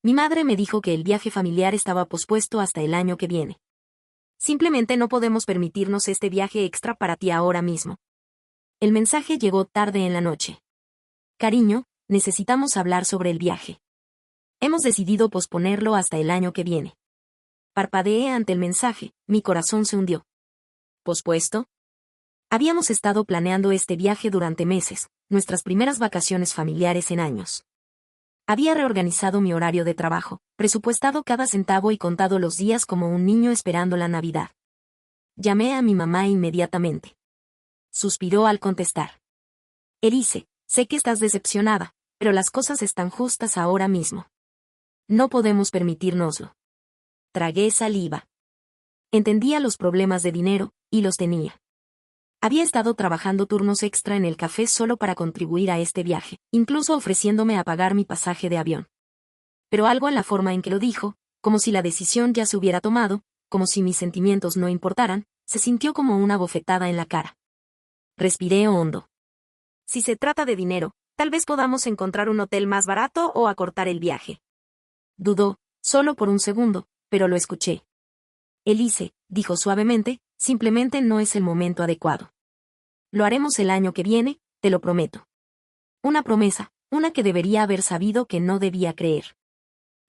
Mi madre me dijo que el viaje familiar estaba pospuesto hasta el año que viene. Simplemente no podemos permitirnos este viaje extra para ti ahora mismo. El mensaje llegó tarde en la noche. Cariño, necesitamos hablar sobre el viaje. Hemos decidido posponerlo hasta el año que viene. Parpadeé ante el mensaje, mi corazón se hundió. ¿Pospuesto? Habíamos estado planeando este viaje durante meses, nuestras primeras vacaciones familiares en años. Había reorganizado mi horario de trabajo, presupuestado cada centavo y contado los días como un niño esperando la Navidad. Llamé a mi mamá inmediatamente. Suspiró al contestar. Elise, sé que estás decepcionada, pero las cosas están justas ahora mismo. No podemos permitírnoslo. Tragué saliva. Entendía los problemas de dinero, y los tenía. Había estado trabajando turnos extra en el café solo para contribuir a este viaje, incluso ofreciéndome a pagar mi pasaje de avión. Pero algo en la forma en que lo dijo, como si la decisión ya se hubiera tomado, como si mis sentimientos no importaran, se sintió como una bofetada en la cara. Respiré hondo. Si se trata de dinero, tal vez podamos encontrar un hotel más barato o acortar el viaje. Dudó, solo por un segundo, pero lo escuché. Elise, dijo suavemente, simplemente no es el momento adecuado. Lo haremos el año que viene, te lo prometo. Una promesa, una que debería haber sabido que no debía creer.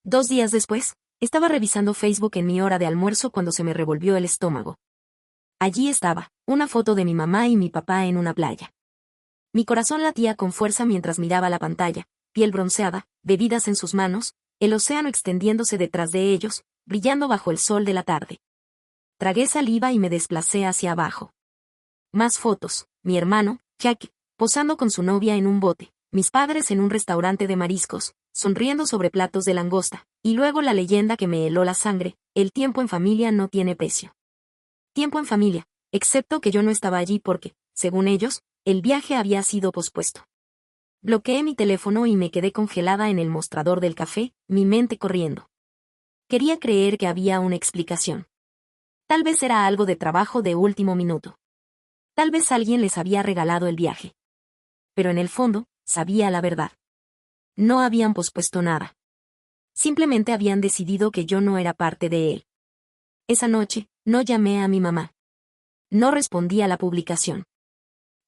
2 días después, estaba revisando Facebook en mi hora de almuerzo cuando se me revolvió el estómago. Allí estaba, una foto de mi mamá y mi papá en una playa. Mi corazón latía con fuerza mientras miraba la pantalla, piel bronceada, bebidas en sus manos, el océano extendiéndose detrás de ellos, brillando bajo el sol de la tarde. Tragué saliva y me desplacé hacia abajo. Más fotos, mi hermano, Jack, posando con su novia en un bote, mis padres en un restaurante de mariscos, sonriendo sobre platos de langosta, y luego la leyenda que me heló la sangre, el tiempo en familia no tiene precio. Tiempo en familia, excepto que yo no estaba allí porque, según ellos, el viaje había sido pospuesto. Bloqueé mi teléfono y me quedé congelada en el mostrador del café, mi mente corriendo. Quería creer que había una explicación. Tal vez era algo de trabajo de último minuto. Tal vez alguien les había regalado el viaje. Pero en el fondo, sabía la verdad. No habían pospuesto nada. Simplemente habían decidido que yo no era parte de él. Esa noche, no llamé a mi mamá. No respondí a la publicación.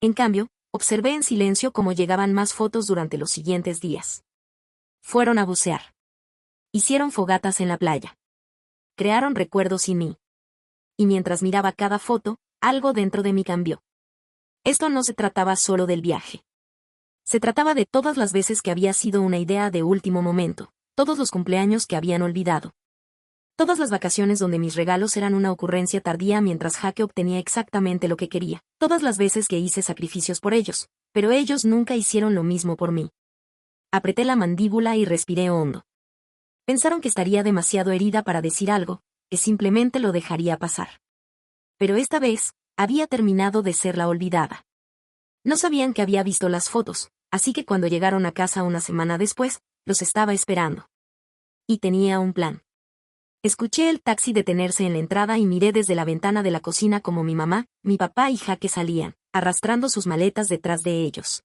En cambio, observé en silencio cómo llegaban más fotos durante los siguientes días. Fueron a bucear. Hicieron fogatas en la playa. Crearon recuerdos sin mí. Y mientras miraba cada foto, algo dentro de mí cambió. Esto no se trataba solo del viaje. Se trataba de todas las veces que había sido una idea de último momento, todos los cumpleaños que habían olvidado. Todas las vacaciones donde mis regalos eran una ocurrencia tardía mientras Jaque obtenía exactamente lo que quería, todas las veces que hice sacrificios por ellos, pero ellos nunca hicieron lo mismo por mí. Apreté la mandíbula y respiré hondo. Pensaron que estaría demasiado herida para decir algo, que simplemente lo dejaría pasar. Pero esta vez, había terminado de ser la olvidada. No sabían que había visto las fotos, así que cuando llegaron a casa una semana después, los estaba esperando. Y tenía un plan. Escuché el taxi detenerse en la entrada y miré desde la ventana de la cocina como mi mamá, mi papá y Jaque salían, arrastrando sus maletas detrás de ellos.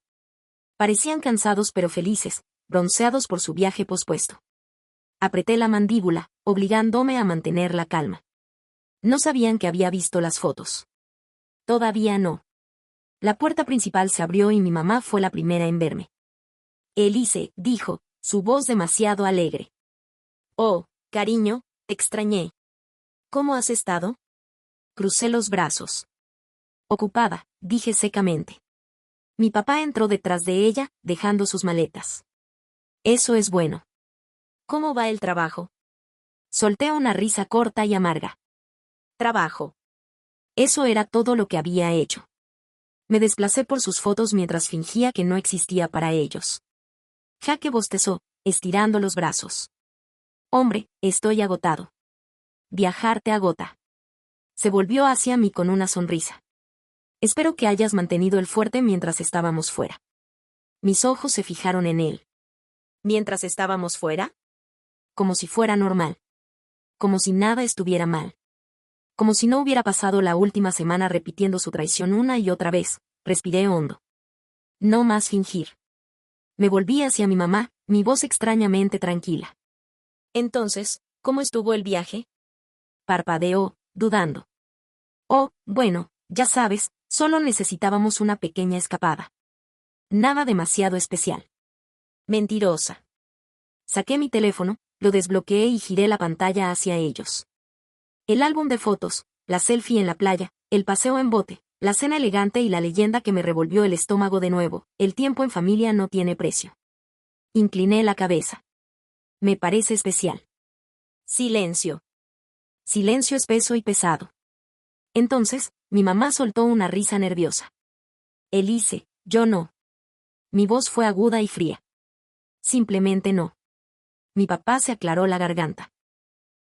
Parecían cansados pero felices, bronceados por su viaje pospuesto. Apreté la mandíbula, obligándome a mantener la calma. No sabían que había visto las fotos. Todavía no. La puerta principal se abrió y mi mamá fue la primera en verme. Elise, dijo, su voz demasiado alegre. Oh, cariño, te extrañé. ¿Cómo has estado? Crucé los brazos. Ocupada, dije secamente. Mi papá entró detrás de ella, dejando sus maletas. Eso es bueno. ¿Cómo va el trabajo? Solté una risa corta y amarga. Trabajo. Eso era todo lo que había hecho. Me desplacé por sus fotos mientras fingía que no existía para ellos. Jaque bostezó, estirando los brazos. Hombre, estoy agotado. Viajar te agota. Se volvió hacia mí con una sonrisa. Espero que hayas mantenido el fuerte mientras estábamos fuera. Mis ojos se fijaron en él. ¿Mientras estábamos fuera? Como si fuera normal. Como si nada estuviera mal. Como si no hubiera pasado la última semana repitiendo su traición una y otra vez. Respiré hondo. No más fingir. Me volví hacia mi mamá, mi voz extrañamente tranquila. Entonces, ¿cómo estuvo el viaje? Parpadeó, dudando. Oh, bueno, ya sabes, solo necesitábamos una pequeña escapada. Nada demasiado especial. Mentirosa. Saqué mi teléfono, lo desbloqueé y giré la pantalla hacia ellos. El álbum de fotos, la selfie en la playa, el paseo en bote, la cena elegante y la leyenda que me revolvió el estómago de nuevo: el tiempo en familia no tiene precio. Incliné la cabeza. Me parece especial. Silencio. Silencio espeso y pesado. Entonces, mi mamá soltó una risa nerviosa. Elise, yo no. Mi voz fue aguda y fría. Simplemente no. Mi papá se aclaró la garganta.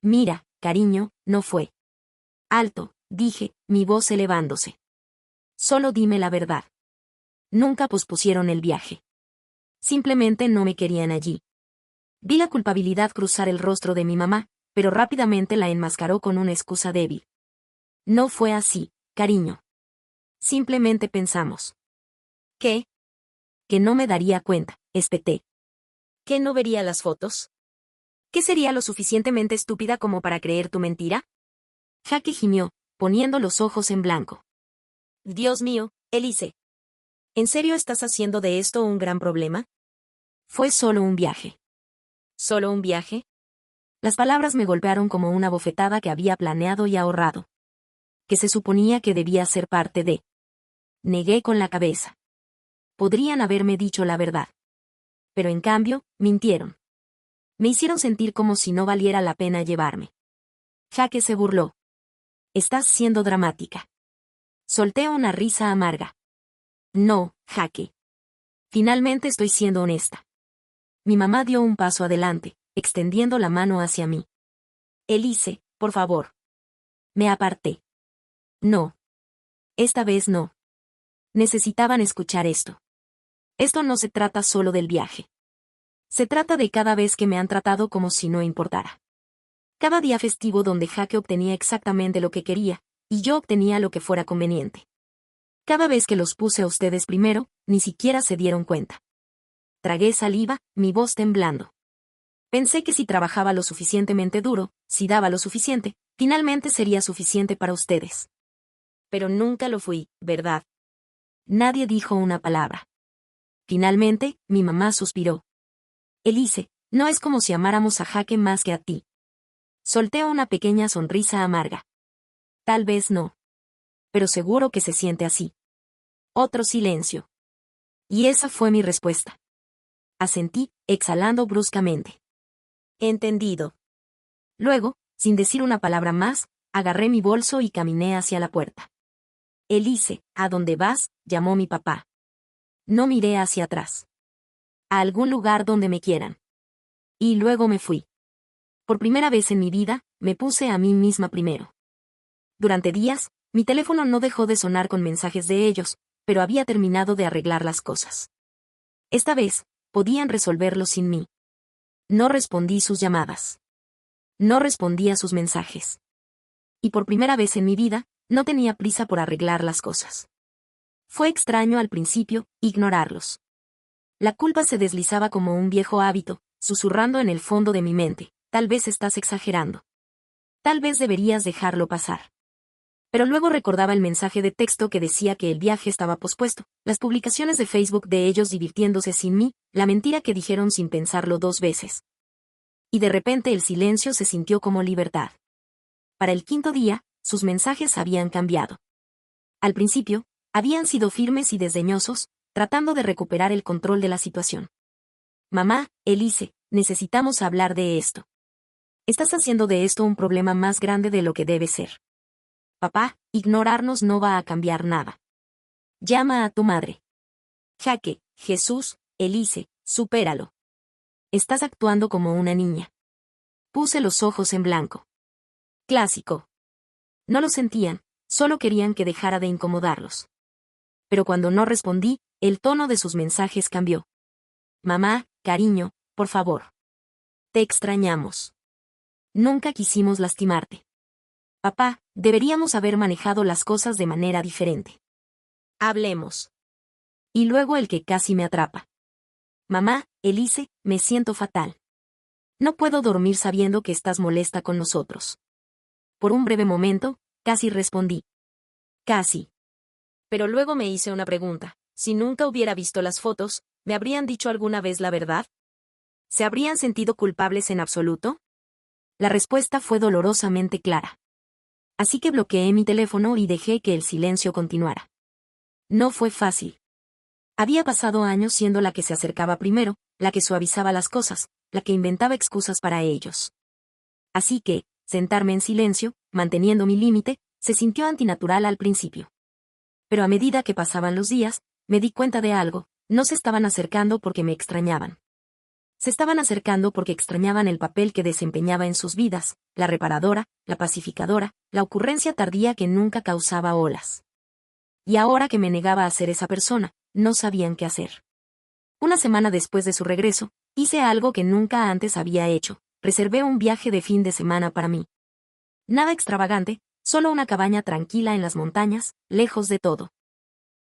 Mira, cariño, no fue. Alto, dije, mi voz elevándose. Solo dime la verdad. Nunca pospusieron el viaje. Simplemente no me querían allí. Vi la culpabilidad cruzar el rostro de mi mamá, pero rápidamente la enmascaró con una excusa débil. No fue así, cariño. Simplemente pensamos. ¿Qué? Que no me daría cuenta, espeté. ¿Que no vería las fotos? ¿Qué sería lo suficientemente estúpida como para creer tu mentira? Jaque gimió, poniendo los ojos en blanco. Dios mío, Elise. ¿En serio estás haciendo de esto un gran problema? Fue solo un viaje. ¿Solo un viaje? Las palabras me golpearon como una bofetada que había planeado y ahorrado. Que se suponía que debía ser parte de. Negué con la cabeza. Podrían haberme dicho la verdad. Pero en cambio, mintieron. Me hicieron sentir como si no valiera la pena llevarme. Jaque se burló. Estás siendo dramática. Solté una risa amarga. No, Jaque. Finalmente estoy siendo honesta. Mi mamá dio un paso adelante, extendiendo la mano hacia mí. Elise, por favor. Me aparté. No. Esta vez no. Necesitaban escuchar esto. Esto no se trata solo del viaje. Se trata de cada vez que me han tratado como si no importara. Cada día festivo donde Jaque obtenía exactamente lo que quería, y yo obtenía lo que fuera conveniente. Cada vez que los puse a ustedes primero, ni siquiera se dieron cuenta. Tragué saliva, mi voz temblando. Pensé que si trabajaba lo suficientemente duro, si daba lo suficiente, finalmente sería suficiente para ustedes. Pero nunca lo fui, ¿verdad? Nadie dijo una palabra. Finalmente, mi mamá suspiró. Elise, no es como si amáramos a Jaque más que a ti. Solté una pequeña sonrisa amarga. Tal vez no. Pero seguro que se siente así. Otro silencio. Y esa fue mi respuesta. Asentí, exhalando bruscamente. Entendido. Luego, sin decir una palabra más, agarré mi bolso y caminé hacia la puerta. Elise, ¿a dónde vas?, llamó mi papá. No miré hacia atrás. A algún lugar donde me quieran. Y luego me fui. Por primera vez en mi vida, me puse a mí misma primero. Durante días, mi teléfono no dejó de sonar con mensajes de ellos, pero había terminado de arreglar las cosas. Esta vez, podían resolverlo sin mí. No respondí sus llamadas. No respondí a sus mensajes. Y por primera vez en mi vida, no tenía prisa por arreglar las cosas. Fue extraño al principio, ignorarlos. La culpa se deslizaba como un viejo hábito, susurrando en el fondo de mi mente: tal vez estás exagerando. Tal vez deberías dejarlo pasar. Pero luego recordaba el mensaje de texto que decía que el viaje estaba pospuesto, las publicaciones de Facebook de ellos divirtiéndose sin mí, la mentira que dijeron sin pensarlo 2 veces. Y de repente el silencio se sintió como libertad. Para el 5.º día, sus mensajes habían cambiado. Al principio, habían sido firmes y desdeñosos, tratando de recuperar el control de la situación. Mamá, Elise, necesitamos hablar de esto. Estás haciendo de esto un problema más grande de lo que debe ser. Papá, ignorarnos no va a cambiar nada. Llama a tu madre. Jaque, Jesús, Elise, supéralo. Estás actuando como una niña. Puse los ojos en blanco. Clásico. No lo sentían, solo querían que dejara de incomodarlos. Pero cuando no respondí, el tono de sus mensajes cambió. Mamá, cariño, por favor. Te extrañamos. Nunca quisimos lastimarte. Papá, deberíamos haber manejado las cosas de manera diferente. Hablemos. Y luego el que casi me atrapa. Mamá, Elise, me siento fatal. No puedo dormir sabiendo que estás molesta con nosotros. Por un breve momento, casi respondí. Casi. Pero luego me hice una pregunta. Si nunca hubiera visto las fotos, ¿me habrían dicho alguna vez la verdad? ¿Se habrían sentido culpables en absoluto? La respuesta fue dolorosamente clara. Así que bloqueé mi teléfono y dejé que el silencio continuara. No fue fácil. Había pasado años siendo la que se acercaba primero, la que suavizaba las cosas, la que inventaba excusas para ellos. Así que, sentarme en silencio, manteniendo mi límite, se sintió antinatural al principio. Pero a medida que pasaban los días, me di cuenta de algo: no se estaban acercando porque me extrañaban. Se estaban acercando porque extrañaban el papel que desempeñaba en sus vidas, la reparadora, la pacificadora, la ocurrencia tardía que nunca causaba olas. Y ahora que me negaba a ser esa persona, no sabían qué hacer. Una semana después de su regreso, hice algo que nunca antes había hecho: reservé un viaje de fin de semana para mí. Nada extravagante, solo una cabaña tranquila en las montañas, lejos de todo.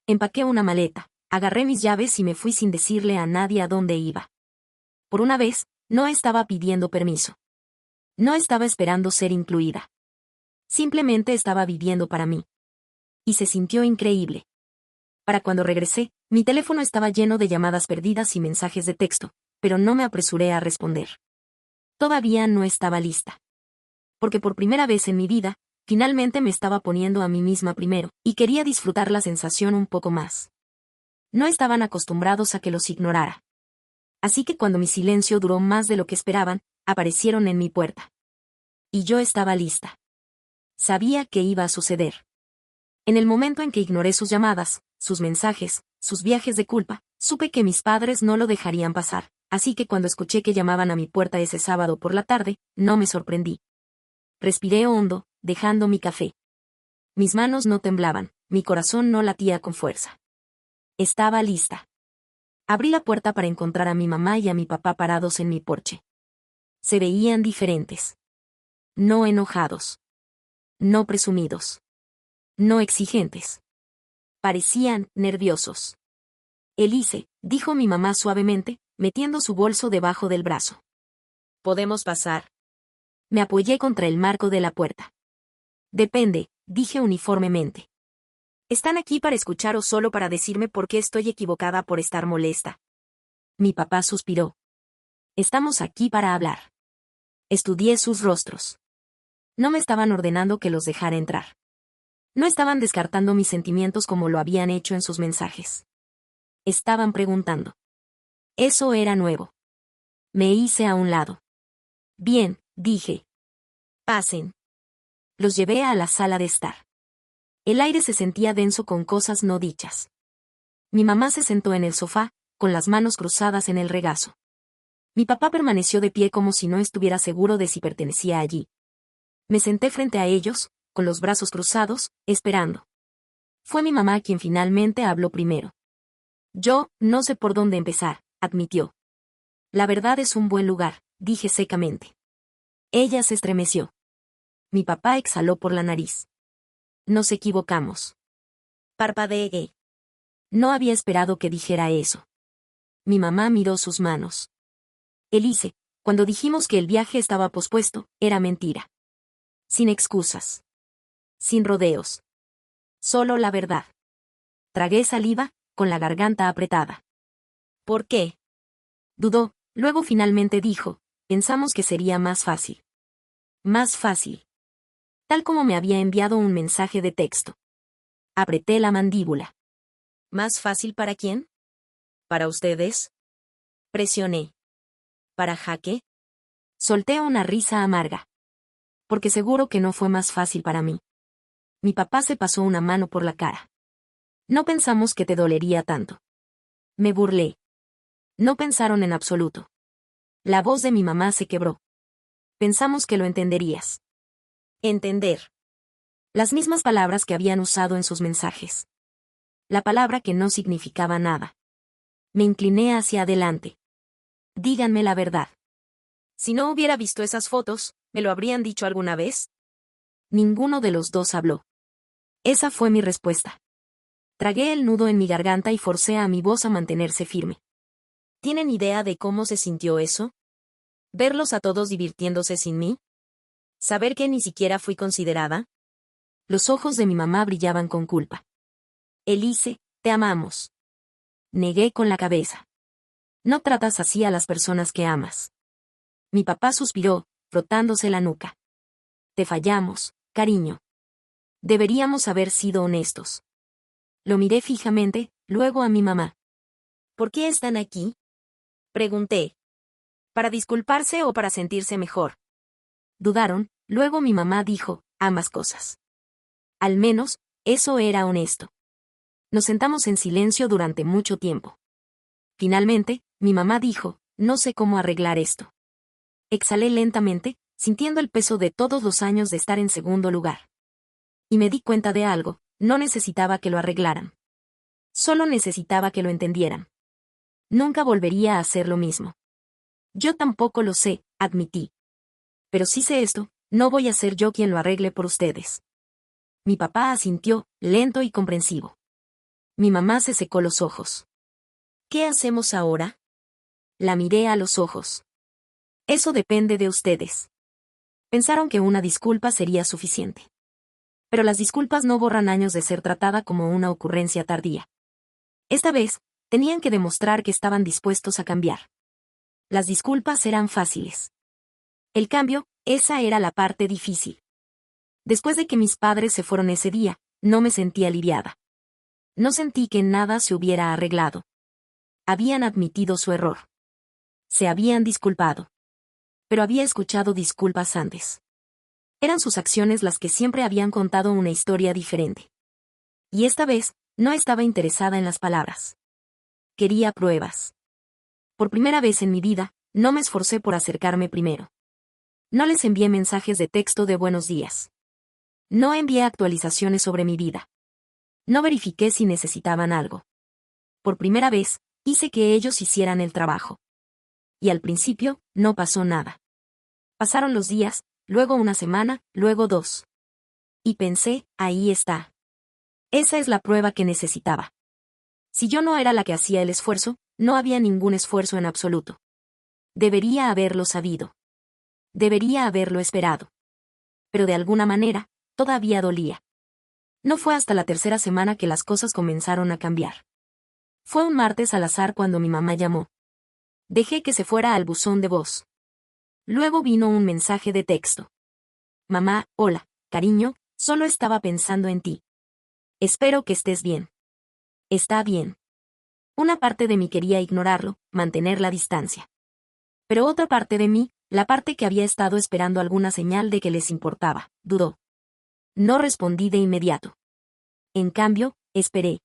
Empaqué una maleta, agarré mis llaves y me fui sin decirle a nadie a dónde iba. Por una vez, no estaba pidiendo permiso. No estaba esperando ser incluida. Simplemente estaba viviendo para mí. Y se sintió increíble. Para cuando regresé, mi teléfono estaba lleno de llamadas perdidas y mensajes de texto, pero no me apresuré a responder. Todavía no estaba lista. Porque por primera vez en mi vida, finalmente me estaba poniendo a mí misma primero, y quería disfrutar la sensación un poco más. No estaban acostumbrados a que los ignorara. Así que cuando mi silencio duró más de lo que esperaban, aparecieron en mi puerta. Y yo estaba lista. Sabía que iba a suceder. En el momento en que ignoré sus llamadas, sus mensajes, sus viajes de culpa, supe que mis padres no lo dejarían pasar, así que cuando escuché que llamaban a mi puerta ese sábado por la tarde, no me sorprendí. Respiré hondo, dejando mi café. Mis manos no temblaban, mi corazón no latía con fuerza. Estaba lista. Abrí la puerta para encontrar a mi mamá y a mi papá parados en mi porche. Se veían diferentes. No enojados. No presumidos. No exigentes. Parecían nerviosos. Elise, dijo mi mamá suavemente, metiendo su bolso debajo del brazo. ¿Podemos pasar? Me apoyé contra el marco de la puerta. Depende, dije uniformemente. ¿Están aquí para escuchar o solo para decirme por qué estoy equivocada por estar molesta? Mi papá suspiró. Estamos aquí para hablar. Estudié sus rostros. No me estaban ordenando que los dejara entrar. No estaban descartando mis sentimientos como lo habían hecho en sus mensajes. Estaban preguntando. Eso era nuevo. Me hice a un lado. Bien, dije. Pasen. Los llevé a la sala de estar. El aire se sentía denso con cosas no dichas. Mi mamá se sentó en el sofá, con las manos cruzadas en el regazo. Mi papá permaneció de pie como si no estuviera seguro de si pertenecía allí. Me senté frente a ellos, con los brazos cruzados, esperando. Fue mi mamá quien finalmente habló primero. Yo, no sé por dónde empezar, admitió. La verdad es un buen lugar, dije secamente. Ella se estremeció. Mi papá exhaló por la nariz. Nos equivocamos. Parpadeé. No había esperado que dijera eso. Mi mamá miró sus manos. Elise, cuando dijimos que el viaje estaba pospuesto, era mentira. Sin excusas. Sin rodeos. Solo la verdad. Tragué saliva, con la garganta apretada. ¿Por qué? Dudó, luego finalmente dijo, pensamos que sería más fácil. Más fácil. Tal como me había enviado un mensaje de texto. Apreté la mandíbula. ¿Más fácil para quién? ¿Para ustedes? Presioné. ¿Para Jaque? Solté una risa amarga. Porque seguro que no fue más fácil para mí. Mi papá se pasó una mano por la cara. No pensamos que te dolería tanto. Me burlé. No pensaron en absoluto. La voz de mi mamá se quebró. Pensamos que lo entenderías. Entender. Las mismas palabras que habían usado en sus mensajes. La palabra que no significaba nada. Me incliné hacia adelante. Díganme la verdad. Si no hubiera visto esas fotos, ¿me lo habrían dicho alguna vez? Ninguno de los dos habló. Esa fue mi respuesta. Tragué el nudo en mi garganta y forcé a mi voz a mantenerse firme. ¿Tienen idea de cómo se sintió eso? Verlos a todos divirtiéndose sin mí. Saber que ni siquiera fui considerada. Los ojos de mi mamá brillaban con culpa. Elise, te amamos. Negué con la cabeza. No tratas así a las personas que amas. Mi papá suspiró, frotándose la nuca. Te fallamos, cariño. Deberíamos haber sido honestos. Lo miré fijamente, luego a mi mamá. ¿Por qué están aquí? Pregunté. ¿Para disculparse o para sentirse mejor? Dudaron, luego mi mamá dijo, ambas cosas. Al menos, eso era honesto. Nos sentamos en silencio durante mucho tiempo. Finalmente, mi mamá dijo, no sé cómo arreglar esto. Exhalé lentamente, sintiendo el peso de todos los años de estar en segundo lugar. Y me di cuenta de algo, no necesitaba que lo arreglaran. Solo necesitaba que lo entendieran. Nunca volvería a hacer lo mismo. Yo tampoco lo sé, admití. Pero si sé esto, no voy a ser yo quien lo arregle por ustedes. Mi papá asintió, lento y comprensivo. Mi mamá se secó los ojos. ¿Qué hacemos ahora? La miré a los ojos. Eso depende de ustedes. Pensaron que una disculpa sería suficiente. Pero las disculpas no borran años de ser tratada como una ocurrencia tardía. Esta vez, tenían que demostrar que estaban dispuestos a cambiar. Las disculpas eran fáciles. El cambio, esa era la parte difícil. Después de que mis padres se fueron ese día, no me sentí aliviada. No sentí que nada se hubiera arreglado. Habían admitido su error. Se habían disculpado. Pero había escuchado disculpas antes. Eran sus acciones las que siempre habían contado una historia diferente. Y esta vez, no estaba interesada en las palabras. Quería pruebas. Por primera vez en mi vida, no me esforcé por acercarme primero. No les envié mensajes de texto de buenos días. No envié actualizaciones sobre mi vida. No verifiqué si necesitaban algo. Por primera vez, hice que ellos hicieran el trabajo. Y al principio, no pasó nada. Pasaron los días, luego una semana, luego 2. Y pensé, ahí está. Esa es la prueba que necesitaba. Si yo no era la que hacía el esfuerzo, no había ningún esfuerzo en absoluto. Debería haberlo sabido. Debería haberlo esperado. Pero de alguna manera, todavía dolía. No fue hasta la tercera semana que las cosas comenzaron a cambiar. Fue un martes al azar cuando mi mamá llamó. Dejé que se fuera al buzón de voz. Luego vino un mensaje de texto. Mamá, hola, cariño, solo estaba pensando en ti. Espero que estés bien. Está bien. Una parte de mí quería ignorarlo, mantener la distancia. Pero otra parte de mí, la parte que había estado esperando alguna señal de que les importaba, dudó. No respondí de inmediato. En cambio, esperé.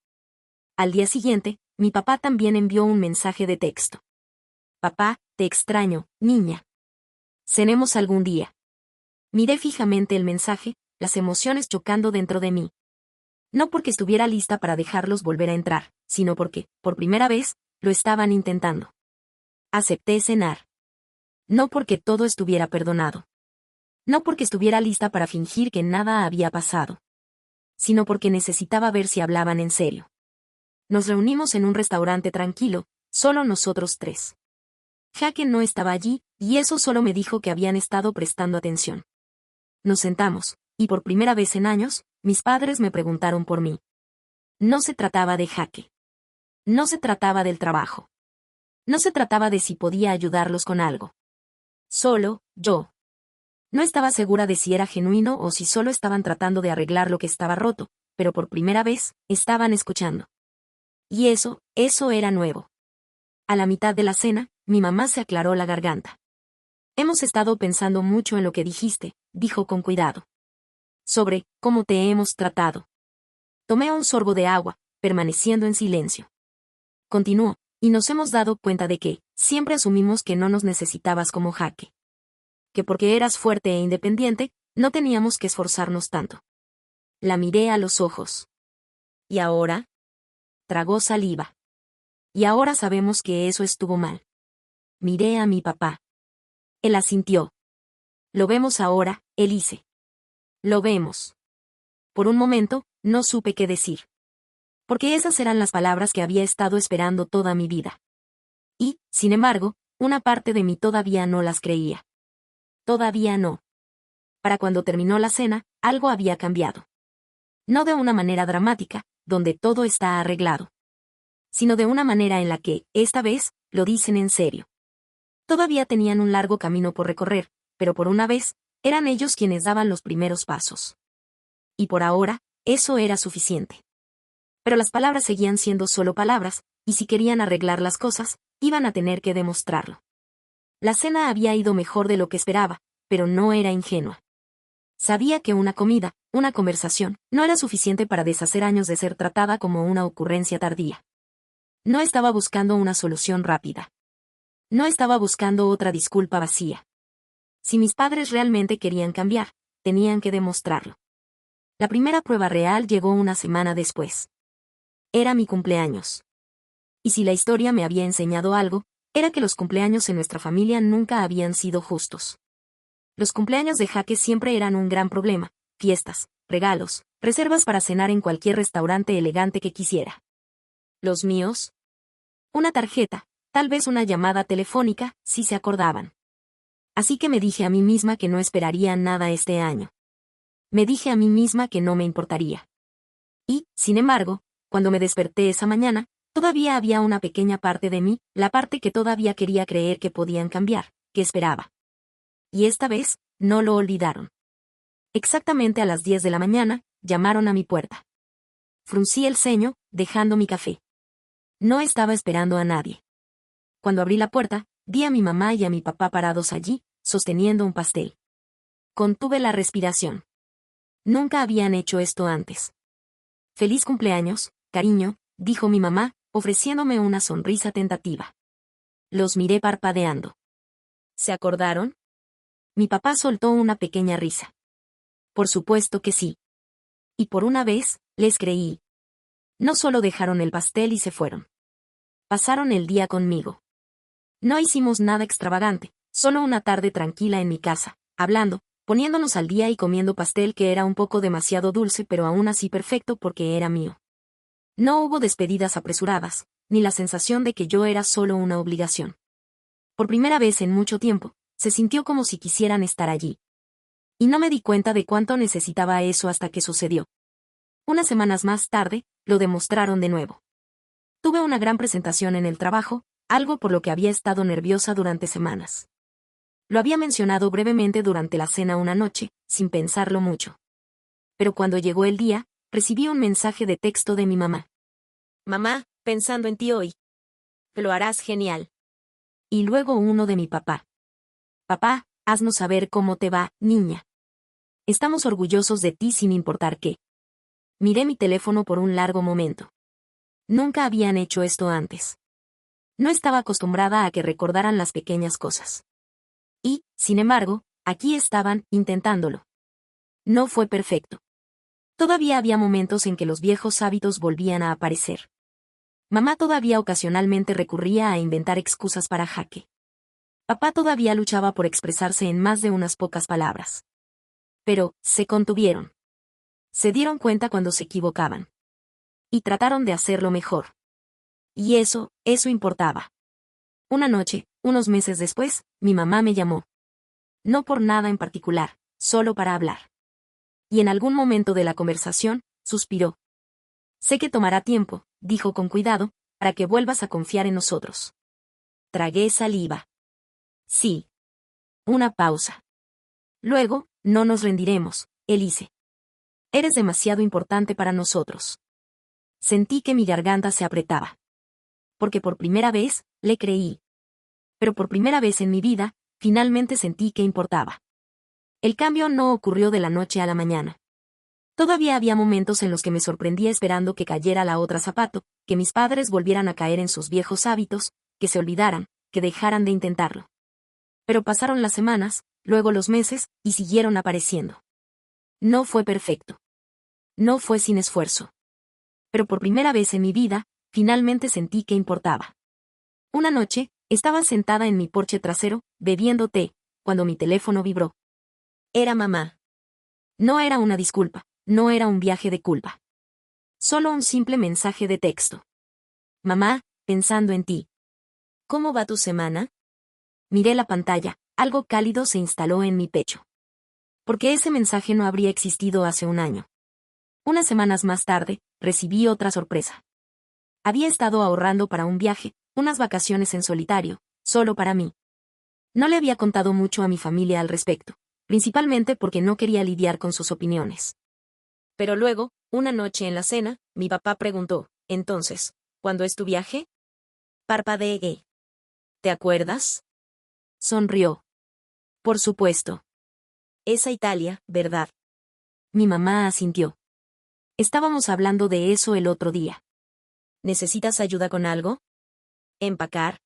Al día siguiente, mi papá también envió un mensaje de texto. Papá, te extraño, niña. Cenemos algún día. Miré fijamente el mensaje, las emociones chocando dentro de mí. No porque estuviera lista para dejarlos volver a entrar, sino porque, por primera vez, lo estaban intentando. Acepté cenar. No porque todo estuviera perdonado. No porque estuviera lista para fingir que nada había pasado. Sino porque necesitaba ver si hablaban en serio. Nos reunimos en un restaurante tranquilo, solo nosotros 3. Jake no estaba allí, y eso solo me dijo que habían estado prestando atención. Nos sentamos, y por primera vez en años, mis padres me preguntaron por mí. No se trataba de Jake. No se trataba del trabajo. No se trataba de si podía ayudarlos con algo. Solo, yo. No estaba segura de si era genuino o si solo estaban tratando de arreglar lo que estaba roto, pero por primera vez, estaban escuchando. Y eso era nuevo. A la mitad de la cena, mi mamá se aclaró la garganta. Hemos estado pensando mucho en lo que dijiste, dijo con cuidado. Sobre cómo te hemos tratado. Tomé un sorbo de agua, permaneciendo en silencio. Continuó, y nos hemos dado cuenta de que, siempre asumimos que no nos necesitabas como Jake. Que porque eras fuerte e independiente, no teníamos que esforzarnos tanto. La miré a los ojos. ¿Y ahora? Tragó saliva. Y ahora sabemos que eso estuvo mal. Miré a mi papá. Él asintió. Lo vemos ahora, Elise. Lo vemos. Por un momento, no supe qué decir. Porque esas eran las palabras que había estado esperando toda mi vida. Y, sin embargo, una parte de mí todavía no las creía. Todavía no. Para cuando terminó la cena, algo había cambiado. No de una manera dramática, donde todo está arreglado, sino de una manera en la que, esta vez, lo dicen en serio. Todavía tenían un largo camino por recorrer, pero por una vez, eran ellos quienes daban los primeros pasos. Y por ahora, eso era suficiente. Pero las palabras seguían siendo solo palabras, y si querían arreglar las cosas, iban a tener que demostrarlo. La cena había ido mejor de lo que esperaba, pero no era ingenua. Sabía que una comida, una conversación, no era suficiente para deshacer años de ser tratada como una ocurrencia tardía. No estaba buscando una solución rápida. No estaba buscando otra disculpa vacía. Si mis padres realmente querían cambiar, tenían que demostrarlo. La primera prueba real llegó una semana después. Era mi cumpleaños. Y si la historia me había enseñado algo, era que los cumpleaños en nuestra familia nunca habían sido justos. Los cumpleaños de Jaque siempre eran un gran problema: fiestas, regalos, reservas para cenar en cualquier restaurante elegante que quisiera. Los míos, una tarjeta, tal vez una llamada telefónica, si se acordaban. Así que me dije a mí misma que no esperaría nada este año. Me dije a mí misma que no me importaría. Y, sin embargo, cuando me desperté esa mañana, todavía había una pequeña parte de mí, la parte que todavía quería creer que podían cambiar, que esperaba. Y esta vez, no lo olvidaron. Exactamente a las 10 de la mañana, llamaron a mi puerta. Fruncí el ceño, dejando mi café. No estaba esperando a nadie. Cuando abrí la puerta, vi a mi mamá y a mi papá parados allí, sosteniendo un pastel. Contuve la respiración. Nunca habían hecho esto antes. «Feliz cumpleaños, cariño», dijo mi mamá, ofreciéndome una sonrisa tentativa. Los miré parpadeando. ¿Se acordaron? Mi papá soltó una pequeña risa. Por supuesto que sí. Y por una vez, les creí. No solo dejaron el pastel y se fueron. Pasaron el día conmigo. No hicimos nada extravagante, solo una tarde tranquila en mi casa, hablando, poniéndonos al día y comiendo pastel que era un poco demasiado dulce pero aún así perfecto porque era mío. No hubo despedidas apresuradas, ni la sensación de que yo era solo una obligación. Por primera vez en mucho tiempo, se sintió como si quisieran estar allí. Y no me di cuenta de cuánto necesitaba eso hasta que sucedió. Unas semanas más tarde, lo demostraron de nuevo. Tuve una gran presentación en el trabajo, algo por lo que había estado nerviosa durante semanas. Lo había mencionado brevemente durante la cena una noche, sin pensarlo mucho. Pero cuando llegó el día, recibí un mensaje de texto de mi mamá. «Mamá, pensando en ti hoy. Lo harás genial». Y luego uno de mi papá. «Papá, haznos saber cómo te va, niña. Estamos orgullosos de ti sin importar qué». Miré mi teléfono por un largo momento. Nunca habían hecho esto antes. No estaba acostumbrada a que recordaran las pequeñas cosas. Y, sin embargo, aquí estaban, intentándolo. No fue perfecto. Todavía había momentos en que los viejos hábitos volvían a aparecer. Mamá todavía ocasionalmente recurría a inventar excusas para Jaque. Papá todavía luchaba por expresarse en más de unas pocas palabras. Pero, se contuvieron. Se dieron cuenta cuando se equivocaban. Y trataron de hacerlo mejor. Y eso importaba. Una noche, unos meses después, mi mamá me llamó. No por nada en particular, solo para hablar. Y en algún momento de la conversación, suspiró. «Sé que tomará tiempo», dijo con cuidado, «para que vuelvas a confiar en nosotros». Tragué saliva. Sí. Una pausa. «Luego, no nos rendiremos, Elise. Eres demasiado importante para nosotros». Sentí que mi garganta se apretaba. Porque por primera vez, le creí. Pero por primera vez en mi vida, finalmente sentí que importaba. El cambio no ocurrió de la noche a la mañana. Todavía había momentos en los que me sorprendía esperando que cayera la otra zapato, que mis padres volvieran a caer en sus viejos hábitos, que se olvidaran, que dejaran de intentarlo. Pero pasaron las semanas, luego los meses, y siguieron apareciendo. No fue perfecto. No fue sin esfuerzo. Pero por primera vez en mi vida, finalmente sentí que importaba. Una noche, estaba sentada en mi porche trasero, bebiendo té, cuando mi teléfono vibró. Era mamá. No era una disculpa, no era un viaje de culpa. Solo un simple mensaje de texto. «Mamá, pensando en ti. ¿Cómo va tu semana? Miré la pantalla, algo cálido se instaló en mi pecho. Porque ese mensaje no habría existido hace un año. Unas semanas más tarde, recibí otra sorpresa. Había estado ahorrando para un viaje, unas vacaciones en solitario, solo para mí. No le había contado mucho a mi familia al respecto, principalmente porque no quería lidiar con sus opiniones. Pero luego, una noche en la cena, mi papá preguntó, entonces, ¿cuándo es tu viaje? Parpadeé. ¿Te acuerdas? Sonrió. Por supuesto. Es a Italia, ¿verdad? Mi mamá asintió. Estábamos hablando de eso el otro día. ¿Necesitas ayuda con algo? Empacar.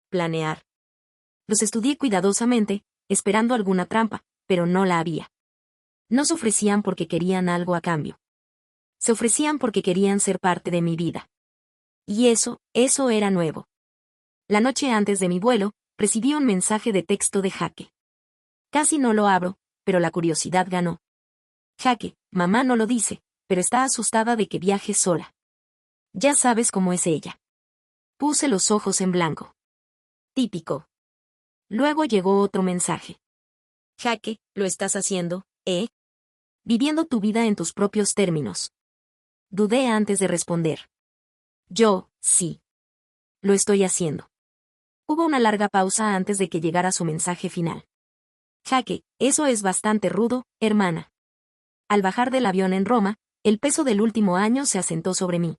Planear. Los estudié cuidadosamente, esperando alguna trampa, pero no la había. No se ofrecían porque querían algo a cambio. Se ofrecían porque querían ser parte de mi vida. Y eso era nuevo. La noche antes de mi vuelo, recibí un mensaje de texto de Jaque. Casi no lo abro, pero la curiosidad ganó. Jaque, mamá no lo dice, pero está asustada de que viaje sola. Ya sabes cómo es ella. Puse los ojos en blanco. Típico. Luego llegó otro mensaje. Jaque, lo estás haciendo, ¿eh? Viviendo tu vida en tus propios términos. Dudé antes de responder. Sí. Lo estoy haciendo. Hubo una larga pausa antes de que llegara su mensaje final. Jaque, eso es bastante rudo, hermana. Al bajar del avión en Roma, el peso del último año se asentó sobre mí.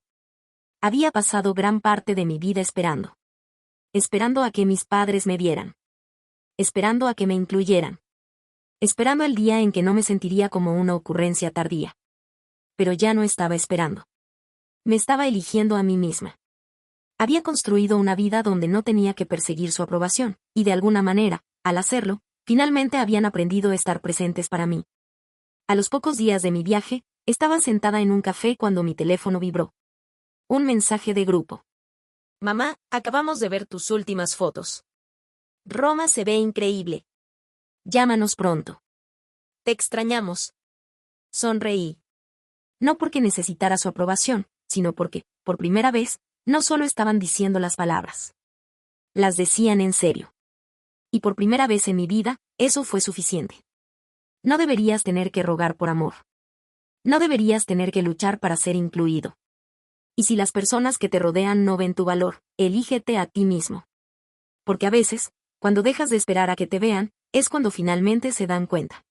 Había pasado gran parte de mi vida esperando. Esperando a que mis padres me vieran. Esperando a que me incluyeran. Esperando el día en que no me sentiría como una ocurrencia tardía. Pero ya no estaba esperando. Me estaba eligiendo a mí misma. Había construido una vida donde no tenía que perseguir su aprobación, y de alguna manera, al hacerlo, finalmente habían aprendido a estar presentes para mí. A los pocos días de mi viaje, estaba sentada en un café cuando mi teléfono vibró. Un mensaje de grupo. Mamá, acabamos de ver tus últimas fotos. Roma se ve increíble. Llámanos pronto. Te extrañamos. Sonreí. No porque necesitara su aprobación, sino porque, por primera vez, no solo estaban diciendo las palabras. Las decían en serio. Y por primera vez en mi vida, eso fue suficiente. No deberías tener que rogar por amor. No deberías tener que luchar para ser incluido. Y si las personas que te rodean no ven tu valor, elígete a ti mismo. Porque a veces, cuando dejas de esperar a que te vean, es cuando finalmente se dan cuenta.